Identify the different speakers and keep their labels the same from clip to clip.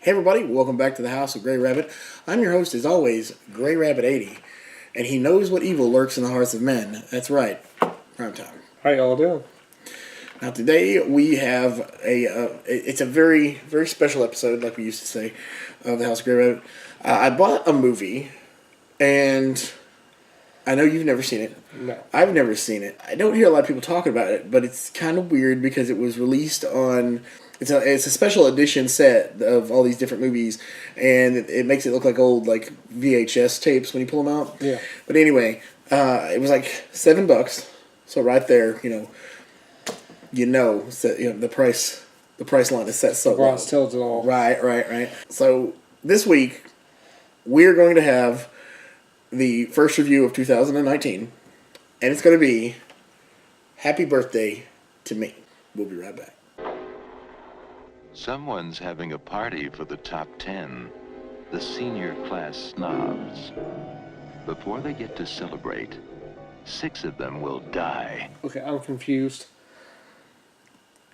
Speaker 1: Hey everybody, welcome back to the House of Greyrabbit. I'm your host as always, Greyrabbit80, and he knows what evil lurks in the hearts of men. That's right, prime time.
Speaker 2: How y'all doing?
Speaker 1: Now today we have it's a very, very special episode, like we used to say, of the House of Greyrabbit. I bought a movie, and I know you've never seen it.
Speaker 2: No.
Speaker 1: I've never seen it. I don't hear a lot of people talking about it, but it's kind of weird because it was released on... It's a special edition set of all these different movies, and it makes it look like old VHS tapes when you pull them out.
Speaker 2: Yeah.
Speaker 1: But anyway, it was like $7. So right there, so, the price line is set so low.
Speaker 2: Bronze tells it all.
Speaker 1: Right. So this week we're going to have the first review of 2019, and it's going to be Happy Birthday to Me. We'll be right back.
Speaker 3: Someone's having a party for the top 10, the senior class snobs. Before they get to celebrate, 6 of them will die.
Speaker 2: Okay, I'm confused.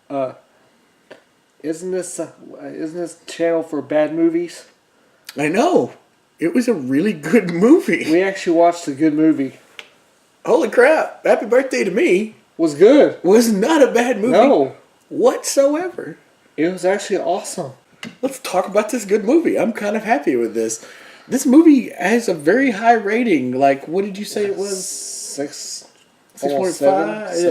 Speaker 2: Isn't this channel for bad movies?
Speaker 1: I know. It was a really good movie.
Speaker 2: We actually watched a good movie.
Speaker 1: Holy crap. Happy Birthday to Me
Speaker 2: Was good.
Speaker 1: was not a bad movie
Speaker 2: No.
Speaker 1: whatsoever.
Speaker 2: It was actually awesome.
Speaker 1: Let's talk about this good movie. I'm kind of happy with this. This movie has a very high rating. Like, what did you say it was? 6.5?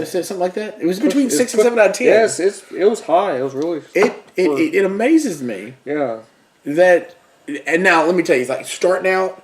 Speaker 1: Something like that? It was between 6 and 7 out of 10.
Speaker 2: Yes, it was high. It was really...
Speaker 1: It amazes me.
Speaker 2: Yeah.
Speaker 1: And now, let me tell you, it's like, starting out,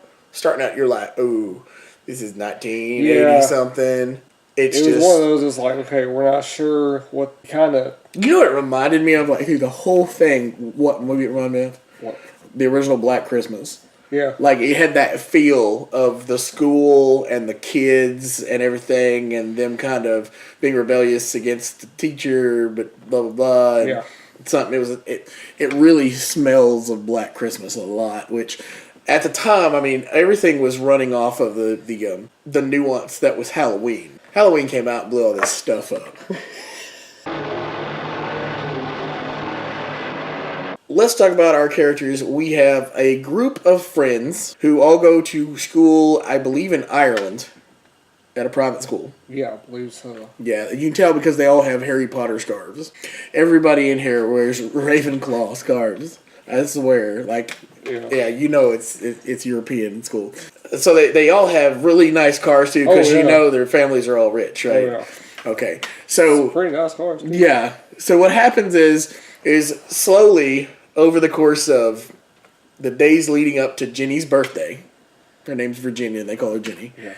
Speaker 1: you're like, ooh, this is 1980-something. It was
Speaker 2: one of those, it's like, okay, we're not sure what kind of...
Speaker 1: You know what it reminded me of? Like, the whole thing, what movie it reminded me of?
Speaker 2: What?
Speaker 1: The original Black Christmas.
Speaker 2: Yeah.
Speaker 1: Like, it had that feel of the school and the kids and everything, and them kind of being rebellious against the teacher, but blah, blah, blah. And
Speaker 2: yeah.
Speaker 1: It really smells of Black Christmas a lot, which... At the time, I mean, everything was running off of the nuance that was Halloween. Halloween came out and blew all this stuff up. Let's talk about our characters. We have a group of friends who all go to school, I believe, in Ireland, at a private school.
Speaker 2: Yeah, I believe so.
Speaker 1: Yeah, you can tell because they all have Harry Potter scarves. Everybody in here wears Ravenclaw scarves. I swear, it's European school. So they all have really nice cars too, because their families are all rich, right?
Speaker 2: Oh, yeah.
Speaker 1: Okay, so
Speaker 2: some pretty nice cars. Too.
Speaker 1: Yeah. So what happens is slowly over the course of the days leading up to Jenny's birthday, her name's Virginia, they call her Jenny.
Speaker 2: Yeah.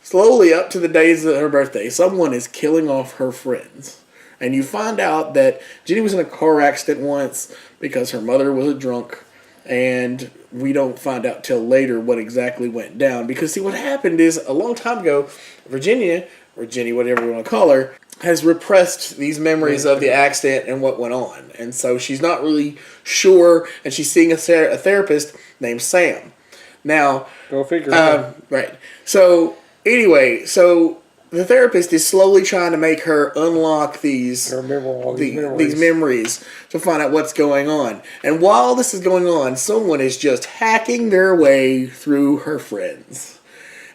Speaker 1: Slowly up to the days of her birthday, someone is killing off her friends. And you find out that Jenny was in a car accident once because her mother was a drunk. And we don't find out till later what exactly went down. Because, see, what happened is a long time ago, Virginia, or Jenny, whatever you want to call her, has repressed these memories of the accident and what went on. And so she's not really sure. And she's seeing a therapist named Sam. Now,
Speaker 2: go figure.
Speaker 1: Right. So, anyway, the therapist is slowly trying to make her unlock these memories to find out what's going on. And while this is going on, someone is just hacking their way through her friends.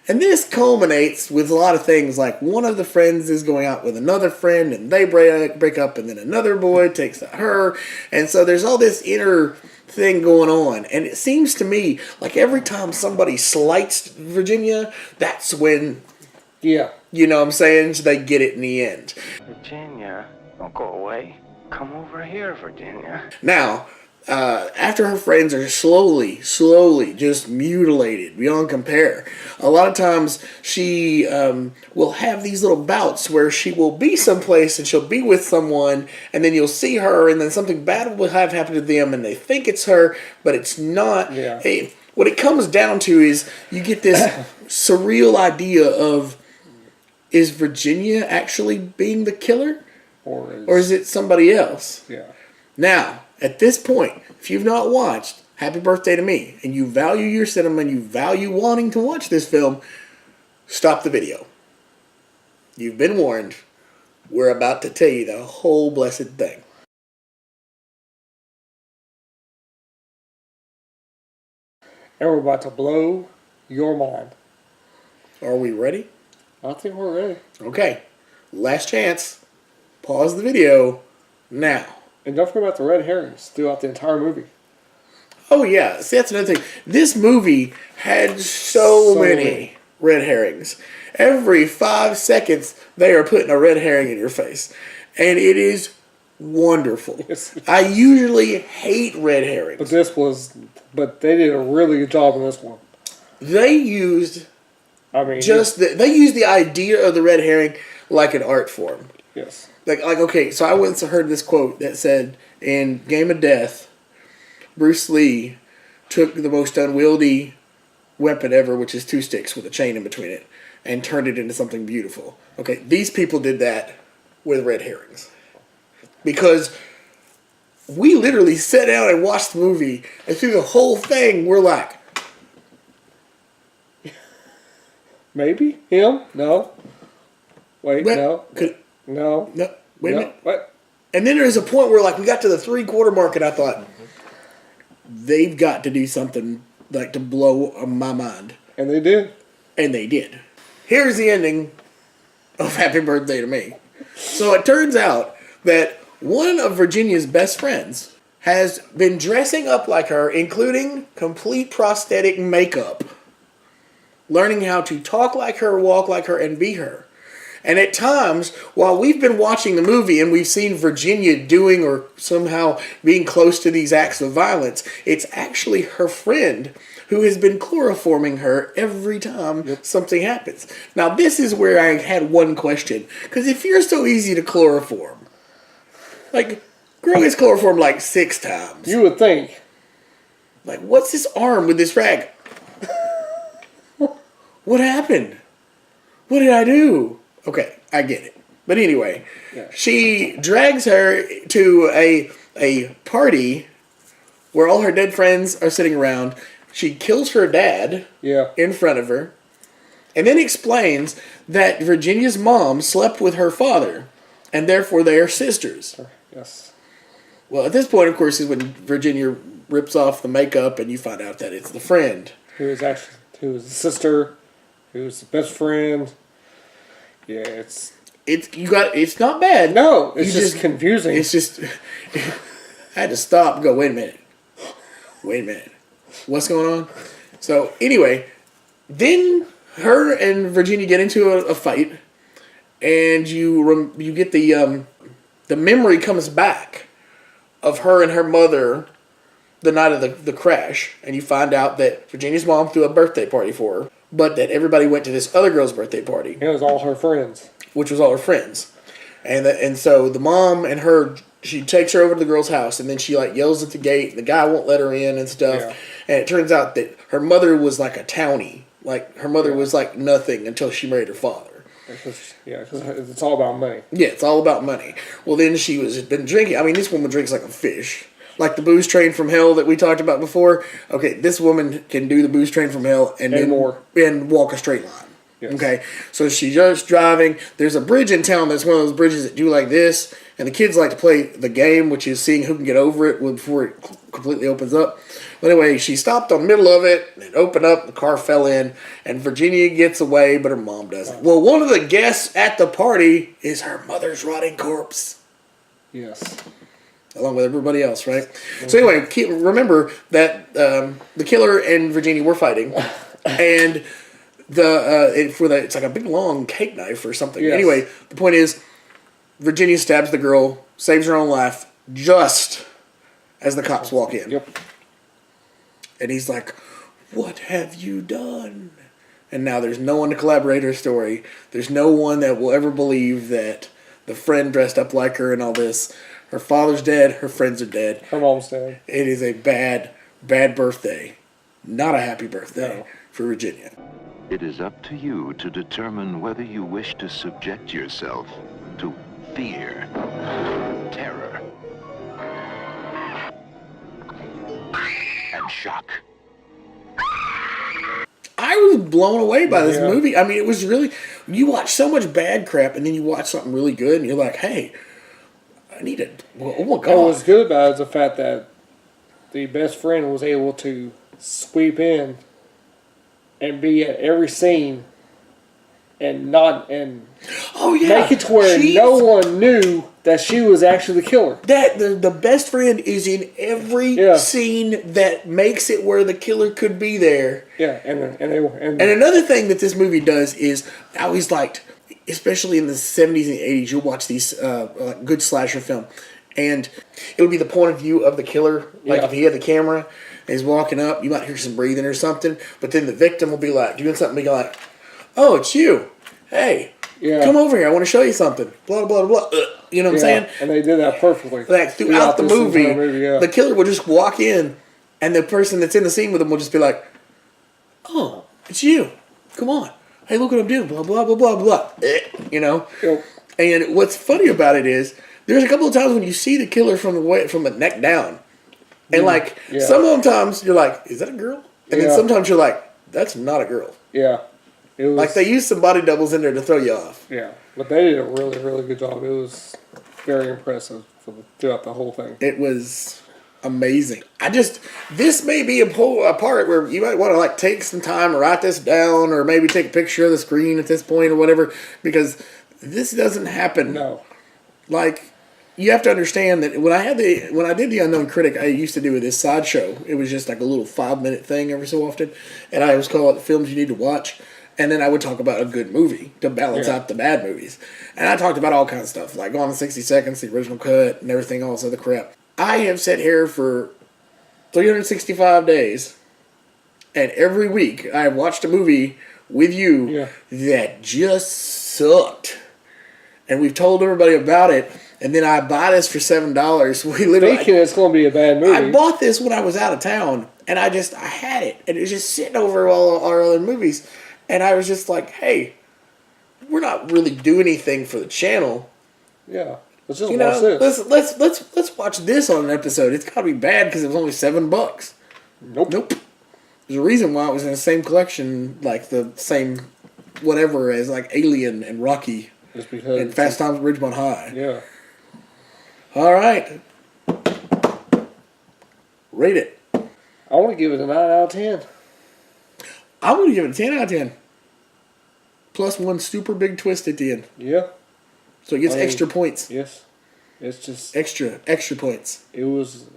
Speaker 1: And this culminates with a lot of things, like one of the friends is going out with another friend, and they break up, and then another boy takes her. And so there's all this inner thing going on. And it seems to me like every time somebody slights Virginia, that's when...
Speaker 2: Yeah.
Speaker 1: You know what I'm saying? So they get it in the end.
Speaker 4: Virginia, don't go away. Come over here, Virginia.
Speaker 1: Now, after her friends are slowly just mutilated beyond compare, a lot of times she will have these little bouts where she will be someplace and she'll be with someone, and then you'll see her, and then something bad will have happened to them, and they think it's her, but it's not.
Speaker 2: Yeah.
Speaker 1: Hey, what it comes down to is you get this surreal idea of, is Virginia actually being the killer? Or is it somebody else?
Speaker 2: Yeah.
Speaker 1: Now, at this point, if you've not watched Happy Birthday to Me, and you value your cinema and you value wanting to watch this film, stop the video. You've been warned. We're about to tell you the whole blessed thing.
Speaker 2: And we're about to blow your mind.
Speaker 1: Are we ready?
Speaker 2: I think we're ready.
Speaker 1: Okay. Last chance. Pause the video now.
Speaker 2: And don't forget about the red herrings throughout the entire movie.
Speaker 1: Oh, yeah. See, that's another thing. This movie had so many red herrings. Every 5 seconds, they are putting a red herring in your face. And it is wonderful.
Speaker 2: Yes.
Speaker 1: I usually hate red herrings.
Speaker 2: But they did a really good job in this one.
Speaker 1: They used
Speaker 2: they
Speaker 1: used the idea of the red herring like an art form.
Speaker 2: Yes.
Speaker 1: Like okay, so I once heard this quote that said, in Game of Death, Bruce Lee took the most unwieldy weapon ever, which is 2 sticks with a chain in between it, and turned it into something beautiful. Okay, these people did that with red herrings. Because we literally sat down and watched the movie, and through the whole thing, we're like...
Speaker 2: Maybe? Him? No. Wait, no. No.
Speaker 1: No, wait a minute.
Speaker 2: What?
Speaker 1: And then there's a point where, like, we got to the 3/4 mark, and I thought, they've got to do something, like, to blow my mind.
Speaker 2: And they did.
Speaker 1: And they did. Here's the ending of Happy Birthday to Me. So it turns out that one of Virginia's best friends has been dressing up like her, including complete prosthetic makeup, learning how to talk like her, walk like her, and be her. And at times, while we've been watching the movie and we've seen Virginia doing or somehow being close to these acts of violence, it's actually her friend who has been chloroforming her every time something happens. Now, this is where I had one question. Because if you're so easy to chloroform, like, girl gets chloroformed like 6 times.
Speaker 2: You would think.
Speaker 1: Like, what's this arm with this rag? What happened? What did I do? Okay, I get it. But anyway, she drags her to a party where all her dead friends are sitting around. She kills her dad in front of her, and then explains that Virginia's mom slept with her father, and therefore they are sisters.
Speaker 2: Yes.
Speaker 1: Well, at this point, of course, is when Virginia rips off the makeup, and you find out that it's the friend.
Speaker 2: Who is the sister, who's the best friend. Yeah, it's
Speaker 1: not bad.
Speaker 2: No, it's just confusing.
Speaker 1: It's just I had to stop and go, wait a minute. What's going on? So anyway, then her and Virginia get into a fight, and you get the memory comes back of her and her mother the night of the crash, and you find out that Virginia's mom threw a birthday party for her, but that everybody went to this other girl's birthday party.
Speaker 2: It was all her friends.
Speaker 1: Which was all her friends. And so the mom and her, she takes her over to the girl's house, and then she like yells at the gate, and the guy won't let her in and stuff. Yeah. And it turns out that her mother was like a townie. Like, her mother was like nothing until she married her father.
Speaker 2: Because it's all about money.
Speaker 1: Yeah, it's all about money. Well, then she was been drinking. I mean, this woman drinks like a fish. Like the booze train from hell that we talked about before. Okay, this woman can do the booze train from hell and more and walk a straight line. Yes. Okay, so she's just driving. There's a bridge in town that's one of those bridges that do like this, and the kids like to play the game, which is seeing who can get over it before it completely opens up. But anyway, she stopped on the middle of it, and it opened up, the car fell in, and Virginia gets away, but her mom doesn't. Well, one of the guests at the party is her mother's rotting corpse.
Speaker 2: Yes.
Speaker 1: Along with everybody else, right? Mm-hmm. So anyway, remember that the killer and Virginia were fighting, and it's like a big long cake knife or something. Yes. Anyway, the point is, Virginia stabs the girl, saves her own life, just as the cops walk in.
Speaker 2: Yep.
Speaker 1: And he's like, "What have you done?" And now there's no one to collaborate her story. There's no one that will ever believe that the friend dressed up like her and all this. Her father's dead. Her friends are dead.
Speaker 2: Her mom's dead.
Speaker 1: It is a bad, bad birthday. Not a happy birthday for Virginia.
Speaker 3: It is up to you to determine whether you wish to subject yourself to fear, terror, and shock.
Speaker 1: I was blown away by this movie. I mean, it was really... You watch so much bad crap, and then you watch something really good, and you're like, hey... I need it. Oh my God.
Speaker 2: What was good about it is the fact that the best friend was able to sweep in and be at every scene and not and
Speaker 1: Oh yeah,
Speaker 2: make it to where no one knew that she was actually the killer.
Speaker 1: That the best friend is in every scene that makes it where the killer could be there.
Speaker 2: Yeah, and
Speaker 1: another thing that this movie does is I always liked, especially in the 70s and 80s, you'll watch these like good slasher film, and it'll be the point of view of the killer. Like if he had the camera and he's walking up, you might hear some breathing or something, but then the victim will be like doing something, be like, "Oh, it's you. Hey, come over here. I want to show you something." Blah blah blah blah. You know what I'm saying?
Speaker 2: And they did that perfectly.
Speaker 1: Like throughout the movie, the killer will just walk in, and the person that's in the scene with him will just be like, "Oh, it's you. Come on. Hey, look what I'm doing. Blah blah blah blah blah." You know.
Speaker 2: Yep.
Speaker 1: And what's funny about it is there's a couple of times when you see the killer from the neck down, and like some of them times you're like, "Is that a girl?" And then sometimes you're like, "That's not a girl."
Speaker 2: Yeah. It was,
Speaker 1: like they used some body doubles in there to throw you off.
Speaker 2: Yeah, but they did a really, really good job. It was very impressive throughout the whole thing.
Speaker 1: It was amazing. This may be a part where you might want to like take some time to write this down, or maybe take a picture of the screen at this point or whatever, because this doesn't happen.
Speaker 2: No,
Speaker 1: like you have to understand that when I did the Unknown Critic, I used to do this sideshow. It was just like a little 5-minute thing every so often, and I always call it films you need to watch. And then I would talk about a good movie to balance out the bad movies. And I talked about all kinds of stuff, like Gone in 60 Seconds, the original cut, and everything else other crap. I have sat here for 365 days, and every week I have watched a movie with you that just sucked. And we've told everybody about it, and then I buy this for $7. We literally
Speaker 2: thinking it's going to be a bad movie.
Speaker 1: I bought this when I was out of town, and I had it, and it was just sitting over all our other movies. And I was just like, hey, we're not really doing anything for the channel.
Speaker 2: Yeah. Let's just watch this.
Speaker 1: Let's watch this on an episode. It's gotta be bad because it was only $7. Nope. There's a reason why it was in the same collection, like the same whatever as like Alien and Rocky.
Speaker 2: Just because
Speaker 1: and Fast Times at Ridgemont High.
Speaker 2: Yeah.
Speaker 1: All right. Rate it.
Speaker 2: I want to give it a 9 out of 10.
Speaker 1: I'm going to give it a 10 out of 10. Plus one super big twist at the end.
Speaker 2: Yeah.
Speaker 1: So it gets extra points.
Speaker 2: Yes. It's just...
Speaker 1: Extra points.
Speaker 2: It was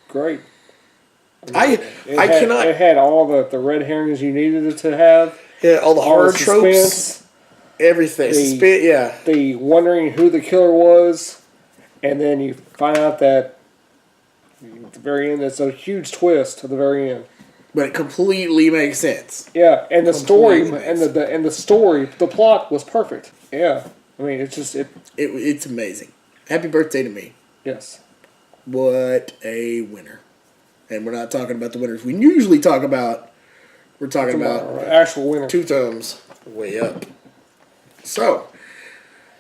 Speaker 2: great.
Speaker 1: It
Speaker 2: had all the red herrings you needed it to have.
Speaker 1: Yeah, all the horror tropes. Everything.
Speaker 2: The wondering who the killer was. And then you find out that at the very end, it's a huge twist at the very end.
Speaker 1: But it completely makes sense.
Speaker 2: Yeah, and the story the plot was perfect. Yeah, I mean it's
Speaker 1: amazing. Happy birthday to me.
Speaker 2: Yes.
Speaker 1: What a winner! And we're not talking about the winners we usually talk about. We're talking about
Speaker 2: actual winner.
Speaker 1: 2 thumbs way up. So,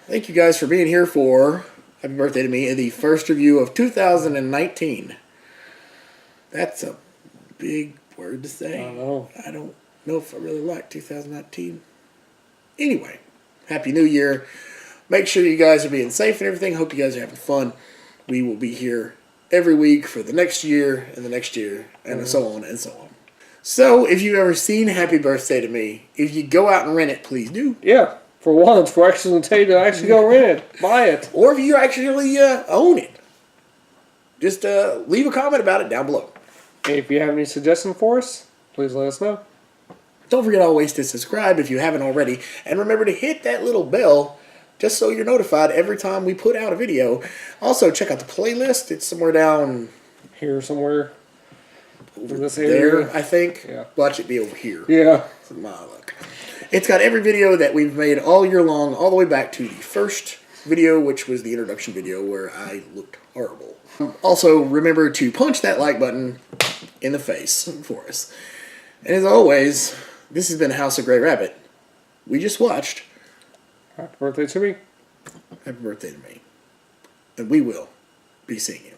Speaker 1: thank you guys for being here for Happy Birthday to Me, the first review of 2019. That's a big word to say.
Speaker 2: I know.
Speaker 1: I don't know if I really like 2019. Anyway, Happy New Year. Make sure you guys are being safe and everything. Hope you guys are having fun. We will be here every week for the next year and the next year and so on and so on. So, if you've ever seen Happy Birthday to Me, if you go out and rent it, please do.
Speaker 2: Yeah, for once, we're actually going to tell you to actually go rent it, buy it.
Speaker 1: Or if you actually own it, just leave a comment about it down below.
Speaker 2: If you have any suggestions for us, please let us know.
Speaker 1: Don't forget always to subscribe if you haven't already. And remember to hit that little bell just so you're notified every time we put out a video. Also, check out the playlist. It's somewhere down
Speaker 2: here somewhere.
Speaker 1: Over this area. There, I think.
Speaker 2: Yeah.
Speaker 1: Watch it be over here.
Speaker 2: Yeah.
Speaker 1: My luck. It's got every video that we've made all year long, all the way back to the first video, which was the introduction video where I looked horrible. Also, remember to punch that like button in the face for us. And as always, this has been House of Greyrabbit. We just watched
Speaker 2: Happy Birthday to Me.
Speaker 1: Happy Birthday to Me. And we will be seeing you.